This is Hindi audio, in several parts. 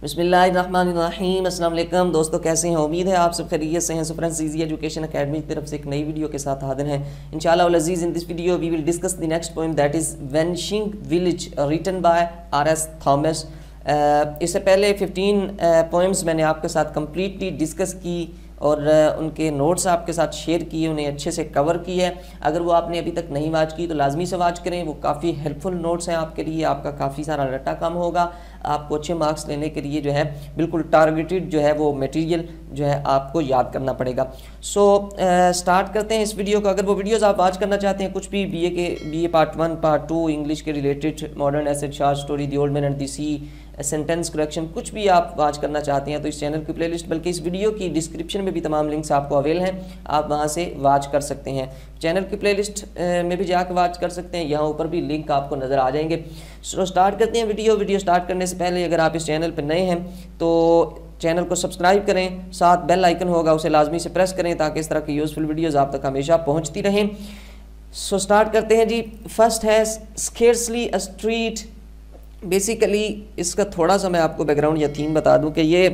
बिस्मिल्लाहिर्रहमानिर्रहीम। अस्सलाम वालेकुम दोस्तों, कैसे हैं? उम्मीद है आप सब खैरियत से हैं। So friends, easy education academy की तरफ से एक नई वीडियो के साथ हाजिर हैं इंशाअल्लाह वल अज़ीज़। In this video we will discuss the next poem that is vanishing village written by R S. Thomas. इससे पहले 15 पोएम्स मैंने आपके साथ कम्प्लीटली डिस्कस की और उनके नोट्स आपके साथ शेयर किए, उन्हें अच्छे से कवर किया है। अगर वो आपने अभी तक नहीं वाच की तो लाजमी से वाच करें, वो काफ़ी हेल्पफुल नोट्स हैं आपके लिए। आपका काफ़ी सारा रट्टा कम होगा, आपको अच्छे मार्क्स लेने के लिए जो है बिल्कुल टारगेटेड जो है वो मटेरियल जो है आपको याद करना पड़ेगा। सो स्टार्ट करते हैं इस वीडियो को। अगर वो वीडियोज़ आप वाच करना चाहते हैं, कुछ भी B A part 1 part 2 English के related, modern essay, short story, the old man and the sea, sentence correction, कुछ भी आप वाच करना चाहते हैं तो इस चैनल की प्लेलिस्ट बल्कि इस वीडियो की डिस्क्रिप्शन में भी तमाम लिंक्स आपको अवेल हैं, आप वहां से वाच कर सकते हैं। चैनल की प्लेलिस्ट में भी जाकर वाच कर सकते हैं, यहाँ ऊपर भी लिंक आपको नज़र आ जाएंगे। सो स्टार्ट करते हैं वीडियो स्टार्ट करने से पहले अगर आप इस चैनल पर नए हैं तो चैनल को सब्सक्राइब करें, साथ बेल आइकन होगा उसे लाजमी से प्रेस करें ताकि इस तरह की यूज़फुल वीडियोज़ आप तक हमेशा पहुँचती रहें। सो स्टार्ट करते हैं जी। फर्स्ट है स्केर्सली अ स्ट्रीट। बेसिकली इसका थोड़ा सा मैं आपको बैकग्राउंड या थीम बता दूं कि ये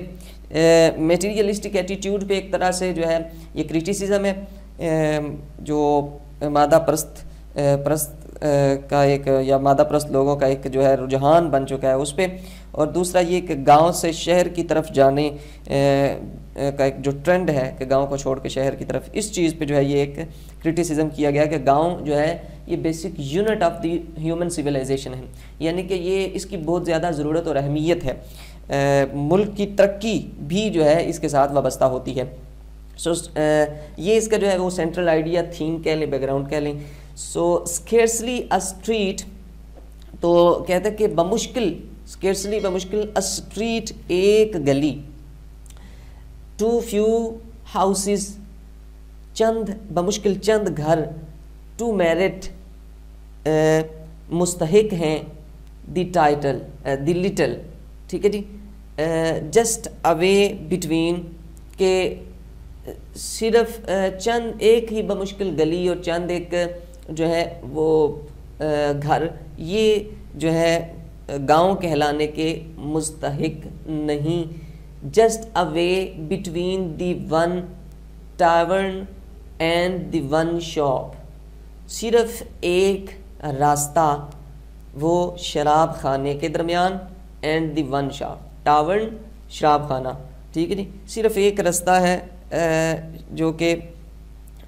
मटेरियलिस्टिक एटीट्यूड पे एक तरह से जो है ये क्रिटिसिज्म है, जो मादा प्रस्त का एक या मादा प्रस्त लोगों का एक जो है रुझान बन चुका है उस पर। और दूसरा ये कि गांव से शहर की तरफ जाने का एक जो ट्रेंड है कि गांव को छोड़ के शहर की तरफ, इस चीज़ पे जो है ये एक क्रिटिसिज्म किया गया कि गांव जो है ये basic unit of the human civilisation है, यानी कि ये इसकी बहुत ज़्यादा ज़रूरत और अहमियत है। मुल्क की तरक्की भी जो है इसके साथ वाबस्ता होती है। सो ये इसका जो है वो सेंट्रल आइडिया, थीम कह लें, बैकग्राउंड कह लें। सो स्केर्सली अ स्ट्रीट, तो कहते हैं कि बमुश्किल, स्केर्सली बमुश्किल, अ स्ट्रीट एक गली, टू फ्यू हाउसेस चंद बमुश्किल चंद घर, टू मेरिट मुस्तहिक हैं द टाइटल द लिटल, ठीक है जी, जस्ट अवे बिटवीन, के सिर्फ चंद एक ही बमुश्किल गली और चंद एक जो है वो घर, ये जो है गांव कहलाने के मुस्तहिक नहीं। Just away between the one tavern and the one shop, सिर्फ एक रास्ता वो शराब खाने के दरमियान, and the one shop, tavern शराब खाना, ठीक है जी, सिर्फ एक रास्ता है जो कि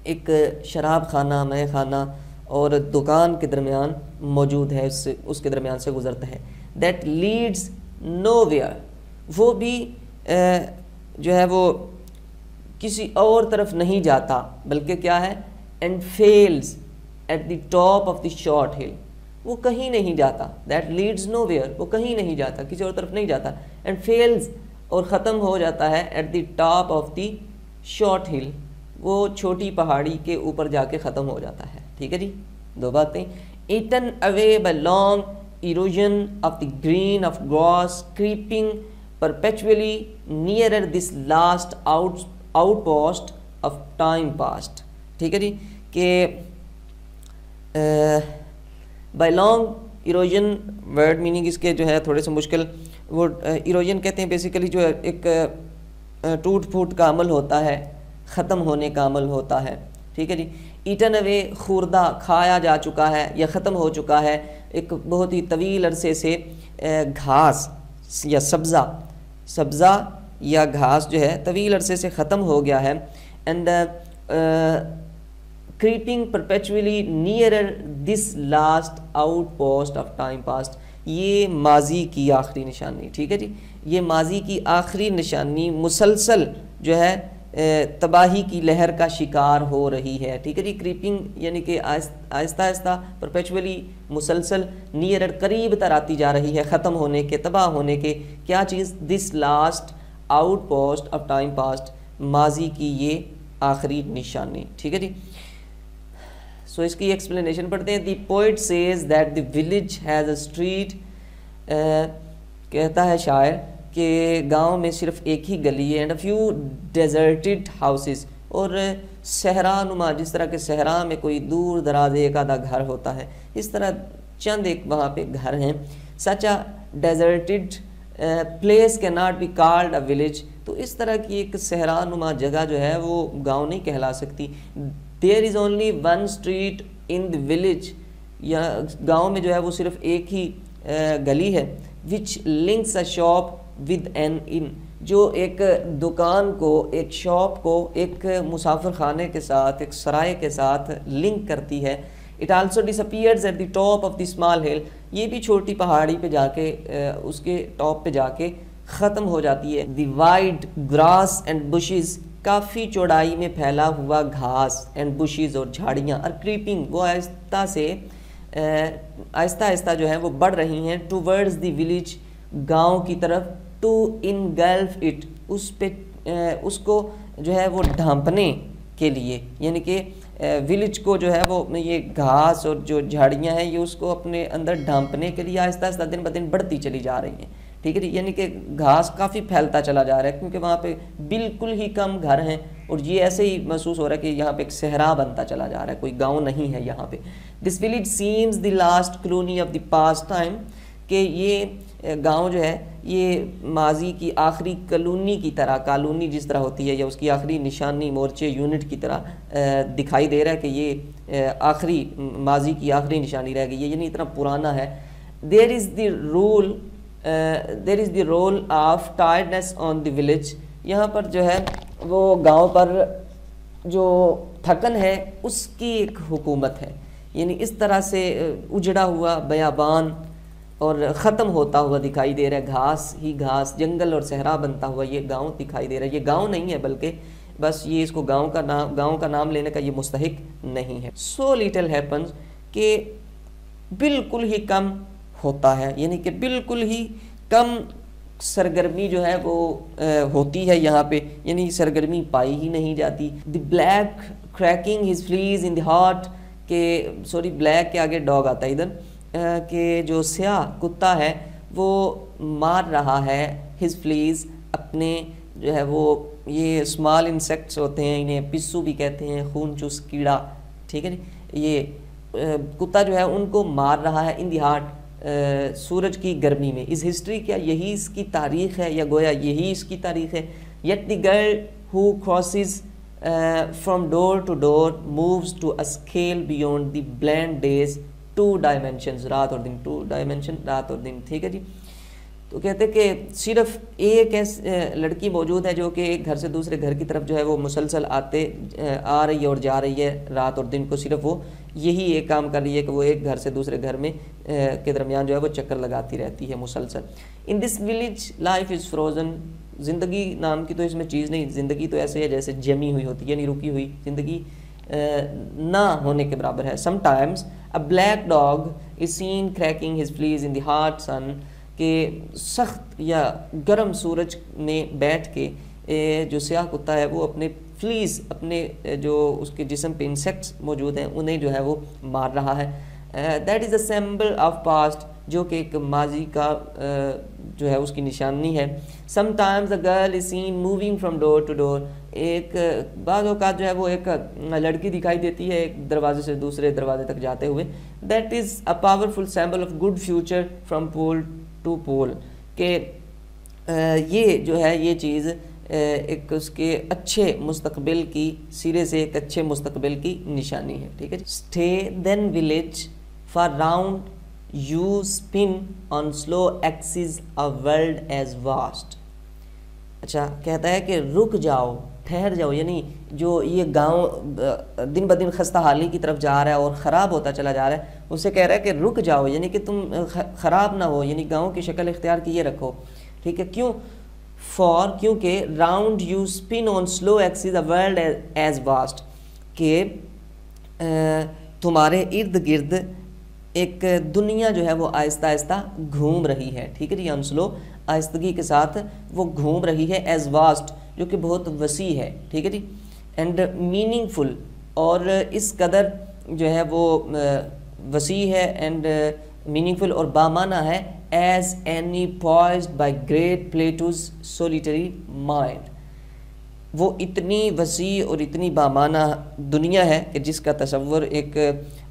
एक शराब खाना, मय खाना और दुकान के दरमियान मौजूद है, उसके दरमियान से गुजरता है। दैट लीड्स नोवेयर, वो भी जो है वो किसी और तरफ नहीं जाता, बल्कि क्या है, and fails at the top of the short hill, वो कहीं नहीं जाता। दैट लीड्स नोवेयर, वो कहीं नहीं जाता, किसी और तरफ नहीं जाता। एंड फेल्स, और ख़त्म हो जाता है, at the top of the short hill, वो छोटी पहाड़ी के ऊपर जाके ख़त्म हो जाता है, ठीक है जी। दो बातें, eaten away by long erosion of the green of grass, creeping perpetually nearer this last outpost of time past, ठीक है जी, कि by long erosion, word meaning इसके जो है थोड़े से मुश्किल, वो इरोजन कहते हैं बेसिकली जो एक टूट फूट का अमल होता है, ख़त्म होने का अमल होता है, ठीक है जी। ईटन अवे, खुर्दा, खाया जा चुका है या ख़त्म हो चुका है, एक बहुत ही तवील अरसे से घास या सब्ज़ा या घास जो है तवील अरसे से ख़त्म हो गया है। And creeping perpetually nearer this last outpost of time past, ये माजी की आखिरी निशानी, ठीक है जी, ये माजी की आखिरी निशानी मुसलसल जो है तबाही की लहर का शिकार हो रही है, ठीक है जी। क्रीपिंग यानी कि आहिस्ता आहिस्ता, परपेचुअली मुसलसल, नियरर करीब तर आती जा रही है ख़त्म होने के, तबाह होने के, क्या चीज़, this last outpost of time past, माजी की ये आखिरी निशानी, ठीक है जी। सो इसकी एक्सप्लेनेशन पढ़ते हैं। The poet says that the village has a street, कहता है शायर कि गांव में सिर्फ एक ही गली है, and a few deserted houses, और सहरा नुमा, जिस तरह के सहरा में कोई दूर दराज एक आधा घर होता है, इस तरह चंद एक वहाँ पे घर हैं। Such a deserted place can not be called a village. तो इस तरह की एक सहरा नुमा जगह जो है वो गांव नहीं कहला सकती। There is only one street in the village, या गांव में जो है वो सिर्फ एक ही गली है, which links a shop with an inn, जो एक दुकान को, एक शॉप को एक मुसाफिर खाने के साथ, एक सराय के साथ लिंक करती है। It also disappears at the top of the small hill, ये भी छोटी पहाड़ी पे जाके उसके टॉप पे जाके ख़त्म हो जाती है। The wide grass and bushes, काफ़ी चौड़ाई में फैला हुआ घास, एंड बुशेस और झाड़ियाँ, और क्रीपिंग, वो आहिस्ता से आहिस्ता आहिस्ता जो है वो बढ़ रही हैं टूवर्ड्स द विलेज, गांव की तरफ, टू इनगल्फ इट, उस पे उसको जो है वो ढांपने के लिए, यानी कि विलेज को जो है वो ये घास और जो झाड़ियाँ हैं ये उसको अपने अंदर ढांपने के लिए आहिस्ता आहिस्ता दिन ब दिन बढ़ती चली जा रही हैं, ठीक है, यानी कि घास काफ़ी फैलता चला जा रहा है, क्योंकि वहाँ पे बिल्कुल ही कम घर हैं, और ये ऐसे ही महसूस हो रहा है कि यहाँ पे एक सहरा बनता चला जा रहा है, कोई गांव नहीं है यहाँ पे। This village seems the last colony of the past time, कि ये गांव जो है ये माजी की आखिरी कॉलोनी की तरह, कॉलोनी जिस तरह होती है, या उसकी आखिरी निशानी मोर्चे यूनिट की तरह दिखाई दे रहा है कि ये आखिरी माजी की आखिरी निशानी रह गई है, यानी इतना पुराना है। There is the role of tiredness on the village, यहाँ पर जो है वो गांव पर जो थकन है उसकी एक हुकूमत है, यानी इस तरह से उजड़ा हुआ बयाबान और ख़त्म होता हुआ दिखाई दे रहा है, घास ही घास, जंगल और सहरा बनता हुआ ये गांव दिखाई दे रहा है। ये गांव नहीं है, बल्कि बस ये इसको गांव का नाम लेने का ये मुस्तहिक नहीं है। सो लिटिल हैपन्स, कि बिल्कुल ही कम होता है, यानी कि बिल्कुल ही कम सरगर्मी जो है वो होती है यहाँ पे, यानी सरगर्मी पाई ही नहीं जाती। The black cracking his fleas in the heart, के सॉरी ब्लैक के आगे डॉग आता है इधर, कि जो स्याह कुत्ता है वो मार रहा है हिज फ्लीज, अपने जो है वो ये स्मॉल इंसेक्ट्स होते हैं, इन्हें पिस्सू भी कहते हैं, खून चूस कीड़ा, ठीक है जी, ये कुत्ता जो है उनको मार रहा है इन दी हार्ट, सूरज की गर्मी में। इस हिस्ट्री क्या यही इसकी तारीख़ है, या गोया यही इसकी तारीख़ है। Yet the girl who crosses from door to door moves to a scale beyond the bland days, two dimensions, रात और दिन, टू डायमेंशन रात और दिन, ठीक है जी। तो कहते हैं कि सिर्फ एक लड़की मौजूद है जो कि एक घर से दूसरे घर की तरफ जो है वो मुसलसल आ रही है और जा रही है, रात और दिन को सिर्फ वो यही एक काम कर रही है कि वो एक घर से दूसरे घर में के दरमियान जो है वो चक्कर लगाती रहती है मुसलसल। In this village life is frozen, ज़िंदगी नाम की तो इसमें चीज़ नहीं, ज़िंदगी तो ऐसे है जैसे जमी हुई होती है, यानी रुकी हुई ज़िंदगी ना होने के बराबर है। Sometimes a black dog is seen cracking his fleas in the hot sun, के सख्त या गर्म सूरज में बैठ के जो स्याह कुत्ता है वो अपने फ्लीज, अपने जो उसके जिस्म पे इंसेक्ट्स मौजूद हैं उन्हें जो है वो मार रहा है। That is a symbol of past, जो कि एक माजी का जो है उसकी निशानी है। Sometimes a girl is seen moving from door to door, एक बाज़ औक़ात जो है वो एक लड़की दिखाई देती है एक दरवाजे से दूसरे दरवाजे तक जाते हुए। That is a powerful symbol of good future from pole to pole, के ये जो है ये चीज़ एक उसके अच्छे मुस्तकबिल की, सिरे से एक अच्छे मुस्तकबिल की निशानी है, ठीक है। Stay then village for round you spin on slow axis a world as vast. अच्छा, कहता है कि रुक जाओ, ठहर जाओ, यानी जो ये गांव दिन ब दिन खस्ता हाली की तरफ जा रहा है और ख़राब होता चला जा रहा है, उसे कह रहा है कि रुक जाओ, यानी कि तुम ख़राब ना हो, यानी गांव की शक्ल इख्तियार किए रखो, ठीक है। क्यों? फॉर, क्योंकि round you spin on slow axis a world as vast, के तुम्हारे इर्द गिर्द एक दुनिया जो है वो आहिस्ता आहिस्ता घूम रही है, ठीक है जी। ऑन स्लो, आहिस्तगी के साथ वो घूम रही है, एज वास्ट, जो कि बहुत वसी है, ठीक है जी। एंड मीनिंगफुल, और इस कदर जो है वो वसी है, एंड मीनिंगफुल और बामाना है, as any poised by great Plato's solitary mind. वो इतनी वसी और इतनी बामाना दुनिया है कि जिसका तसव्वुर एक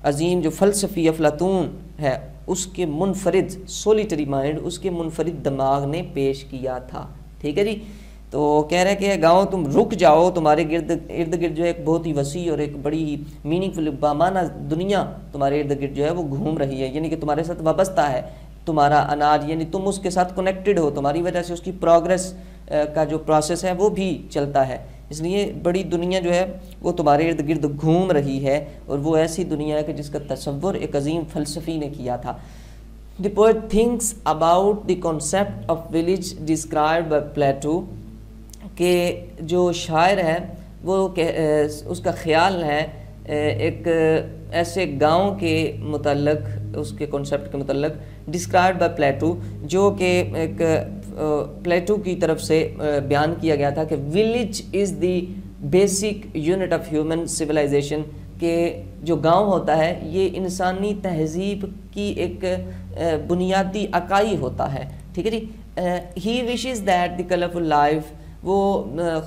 अजीम जो फ़लसफ़ी अफलातून है उसके मुनफरिद सोलिटरी माइंड, उसके मुनफरिद दिमाग ने पेश किया था। ठीक है जी। तो कह रहे कि गाँव तुम रुक जाओ, तुम्हारे इर्द गिर्द जो है एक बहुत ही वसी और एक बड़ी ही मीनिंगफुल बामाना दुनिया तुम्हारे इर्द गिर्द जो है वो घूम रही है, यानी कि तुम्हारे साथ वाबस्ता है तुम्हारा अनाज, यानी तुम उसके साथ कनेक्टेड हो, तुम्हारी वजह से उसकी प्रोग्रेस का जो प्रोसेस है वो भी चलता है। इसलिए बड़ी दुनिया जो है वो तुम्हारे इर्द गिर्द घूम रही है, और वो ऐसी दुनिया है कि जिसका तसव्वुर एक अजीम फ़लसफ़ी ने किया था। The poet thinks about the concept of village described by Plato, के जो शायर है वो उसका ख्याल है एक ऐसे गांव के मुतल्लक, उसके कॉन्सेप्ट के मुतल्लक डिस्क्राइब्ड बाय प्लेटो, जो कि एक प्लेटो की तरफ से बयान किया गया था कि village is the basic unit of human civilisation, के जो गांव होता है ये इंसानी तहजीब की एक बुनियादी अकाई होता है। ठीक है जी। He wishes that the colourful life, वो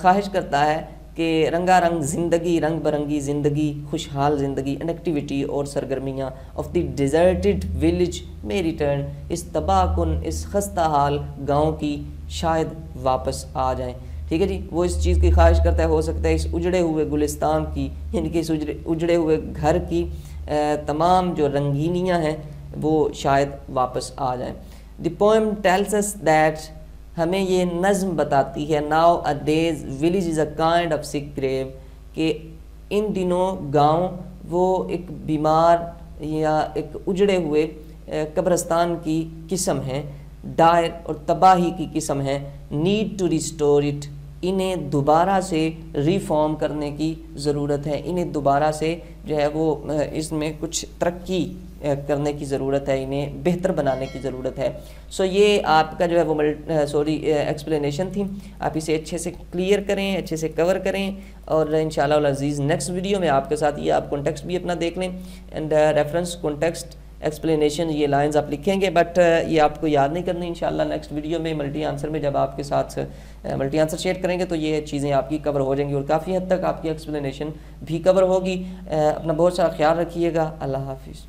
ख्वाहिश करता है कि रंगारंग ज़िंदगी, रंग बरंगी ज़िंदगी, खुशहाल ज़िंदगी एंड एक्टिविटी और सरगर्मियाँ ऑफ द डिज़र्टेड विलेज में रिटर्न, इस तबाहकुन, इस खस्ता हाल गाँव की शायद वापस आ जाएं। ठीक है जी। वो इस चीज़ की ख्वाहिश करता है, हो सकता है इस उजड़े हुए गुलिस्तान की, यानी कि इस उजड़े हुए घर की तमाम जो रंगीनियाँ हैं वो शायद वापस आ जाएं। The poem tells us that, हमें ये नज़्म बताती है, nowadays village is a kind of sick grave, कि इन दिनों गांव वो एक बीमार या एक उजड़े हुए कब्रस्तान की किस्म है, डायर और तबाही की किस्म है। नीड टू रिस्टोर इट, इन्हें दोबारा से रिफॉर्म करने की ज़रूरत है, इन्हें दोबारा से जो है वो इसमें कुछ तरक्की करने की ज़रूरत है, इन्हें बेहतर बनाने की ज़रूरत है। सो ये आपका जो है वो एक्सप्लेनेशन थी। आप इसे अच्छे से क्लियर करें, अच्छे से कवर करें, और इंशाअल्लाह अज़ीज़ नेक्स्ट वीडियो में आपके साथ ये आप कॉन्टेक्स्ट भी अपना देख लें, एंड रेफरेंस कॉन्टेक्स्ट एक्सप्लेनेशन ये लाइंस आप लिखेंगे, बट ये आपको याद नहीं करनी। इंशाल्लाह नेक्स्ट वीडियो में मल्टी आंसर में जब आपके साथ मल्टी आंसर शेयर करेंगे तो ये चीज़ें आपकी कवर हो जाएंगी और काफ़ी हद तक आपकी एक्सप्लेनेशन भी कवर होगी। अपना बहुत सारा ख्याल रखिएगा। अल्लाह हाफिज़।